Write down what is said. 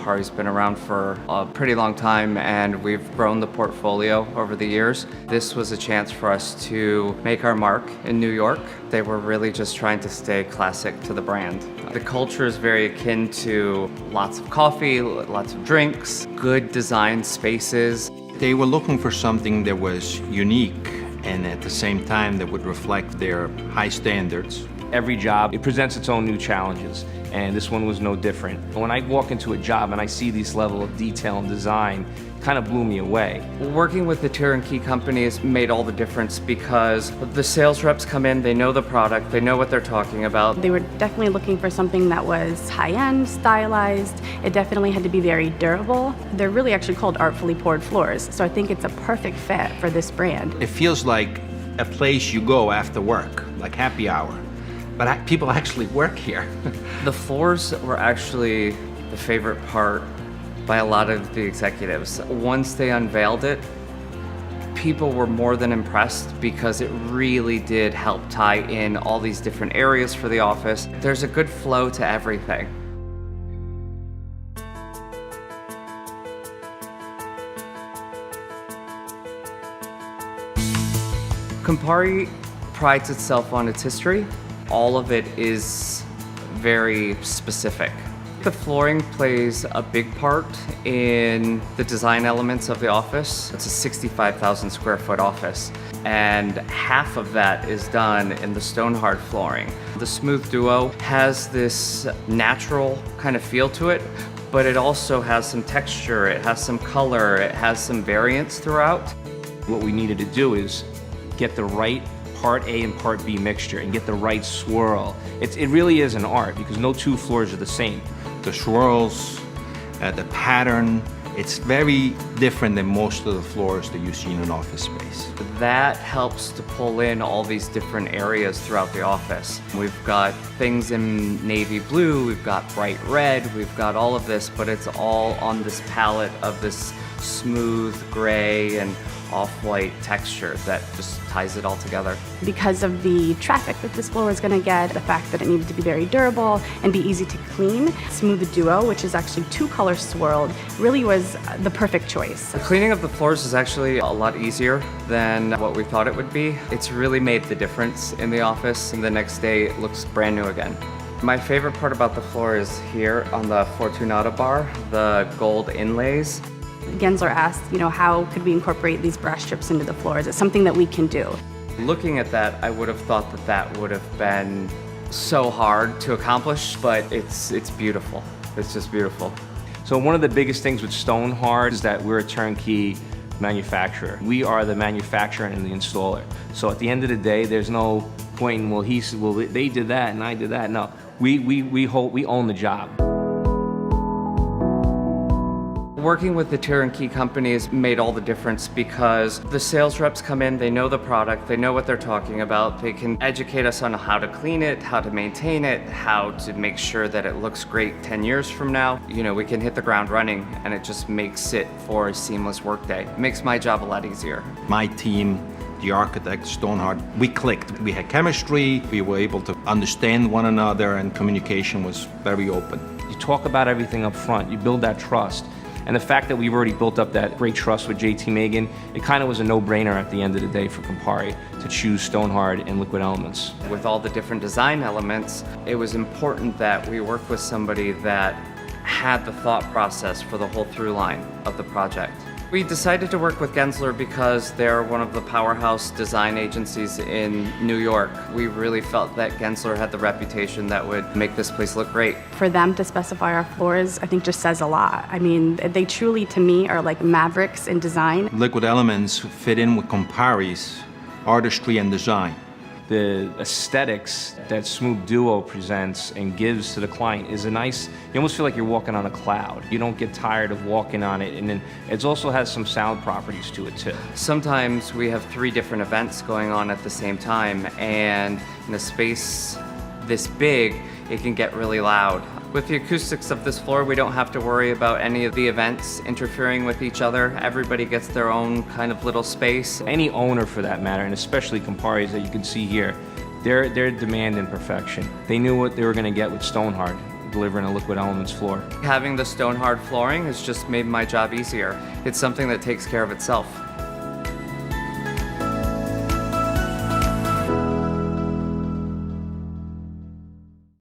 Campari's been around for a pretty long time and we've grown the portfolio over the years. This was a chance for us to make our mark in New York. They were really just trying to stay classic to the brand. The culture is very akin to lots of coffee, lots of drinks, good design spaces. They were looking for something that was unique and at the same time that would reflect their high standards. Every job, it presents its own new challenges, and this one was no different. When I walk into a job and I see this level of detail and design, it kind of blew me away. Working with the turnkey companies made all the difference because the sales reps come in, they know the product, they know what they're talking about. They were definitely looking for something that was high-end, stylized. It definitely had to be very durable. They're really actually called artfully poured floors, so I think it's a perfect fit for this brand. It feels like a place you go after work, like happy hour. But people actually work here. The floors were actually the favorite part by a lot of the executives. Once they unveiled it, people were more than impressed because it really did help tie in all these different areas for the office. There's a good flow to everything. Campari prides itself on its history. All of it is very specific. The flooring plays a big part in the design elements of the office. It's a 65,000 square foot office, and half of that is done in the Stonhard flooring. The Smooth Duo has this natural kind of feel to it, but it also has some texture, it has some color, it has some variance throughout. What we needed to do is get the right Part A and Part B mixture and get the right swirl. It really is an art because no two floors are the same. The swirls, the pattern, it's very different than most of the floors that you see in an office space. That helps to pull in all these different areas throughout the office. We've got things in navy blue, we've got bright red, we've got all of this, but it's all on this palette of this smooth gray and off-white texture that just ties it all together. Because of the traffic that this floor was going to get, the fact that it needed to be very durable and be easy to clean, Smooth Duo, which is actually two colors swirled, really was the perfect choice. The cleaning of the floors is actually a lot easier than what we thought it would be. It's really made the difference in the office, and the next day it looks brand new again. My favorite part about the floor is here on the Fortunata bar, the gold inlays. Gensler asked, how could we incorporate these brush strips into the floors? It's something that we can do. Looking at that, I would have thought that that would have been so hard to accomplish, but it's beautiful. It's just beautiful. So one of the biggest things with Stonhard is that we're a turnkey manufacturer. We are the manufacturer and the installer. So at the end of the day, there's no point in, well, they did that and I did that. No, we own the job. Working with the turnkey companies made all the difference because the sales reps come in, they know the product, they know what they're talking about, they can educate us on how to clean it, how to maintain it, how to make sure that it looks great 10 years from now. We can hit the ground running and it just makes it for a seamless workday. It makes my job a lot easier. My team, the architect, Stonhard, we clicked. We had chemistry, we were able to understand one another, and communication was very open. You talk about everything up front, you build that trust. And the fact that we've already built up that great trust with JT Megan, it kind of was a no-brainer at the end of the day for Campari to choose Stonhard and Liquid Elements. With all the different design elements, it was important that we work with somebody that had the thought process for the whole through line of the project. We decided to work with Gensler because they're one of the powerhouse design agencies in New York. We really felt that Gensler had the reputation that would make this place look great. For them to specify our floors, I think just says a lot. I mean, they truly, to me, are like mavericks in design. Liquid Elements fit in with Campari's artistry and design. The aesthetics that Smooth Duo presents and gives to the client is you almost feel like you're walking on a cloud. You don't get tired of walking on it, and then it also has some sound properties to it too. Sometimes we have 3 different events going on at the same time, and in a space this big, it can get really loud. With the acoustics of this floor, we don't have to worry about any of the events interfering with each other. Everybody gets their own kind of little space. Any owner for that matter, and especially Campari's that you can see here, they're demanding perfection. They knew what they were going to get with Stonhard. delivering a liquid elements floor. Having the Stonhard flooring has just made my job easier. It's something that takes care of itself.